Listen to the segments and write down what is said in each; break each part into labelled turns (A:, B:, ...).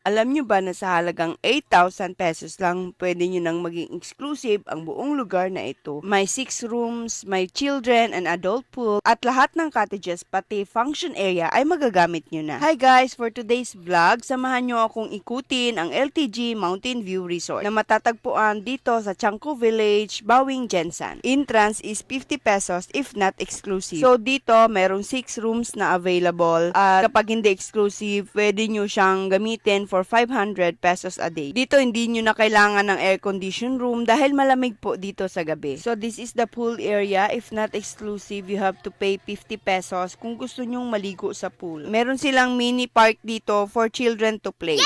A: Alam nyo ba na sa halagang 8,000 pesos lang pwede nyo nang maging exclusive ang buong lugar na ito? May 6 rooms, may children and adult pool, at lahat ng cottages pati function area ay magagamit nyo na. Hi guys! For today's vlog, samahan nyo akong ikutin ang LTG Mountain View Resort na matatagpuan dito sa Chanco Village, Bawing, Jensan. Entrance is 50 pesos if not exclusive. So dito, merong 6 rooms na available at kapag hindi exclusive, pwede nyo siyang gamitin for 500 pesos a day. Dito hindi nyo na kailangan ng air condition room dahil malamig po dito sa gabi. So this is the pool area. If not exclusive, you have to pay 50 pesos kung gusto nyong maligo sa pool. Meron silang mini park dito for children to play.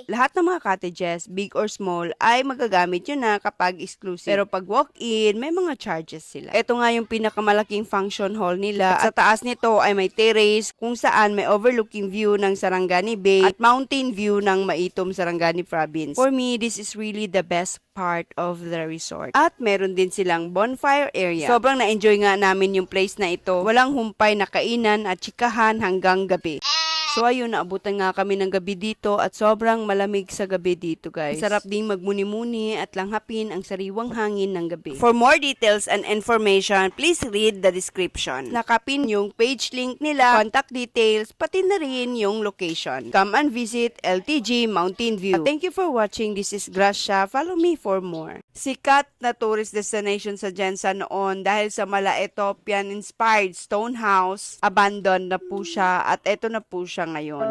A: Lahat ng mga cottages, big or small, ay magagamit yun na kapag exclusive. Pero pag walk-in, may mga charges sila. Ito nga yung pinakamalaking function hall nila. At sa taas nito ay may terrace kung saan may overlooking view ng Sarangani Bay at mountain view ng Maitom, Sarangani Province. For me, this is really the best part of the resort. At meron din silang bonfire area. Sobrang na-enjoy nga namin yung place na ito. Walang humpay na kainan at chikahan hanggang gabi. So ayun, naabutan nga kami ng gabi dito at sobrang malamig sa gabi dito guys. Sarap ding magmuni-muni at langhapin ang sariwang hangin ng gabi. For more details and information, please read the description. Nakapin yung page link nila, contact details, pati na rin yung location. Come and visit LTG Mountain View. Thank you for watching. This is Gracia. Follow me for more. Sikat na tourist destination sa Jensan noon dahil sa mala Ethiopian inspired stone house. Abandoned na po siya at eto na po siya ngayon.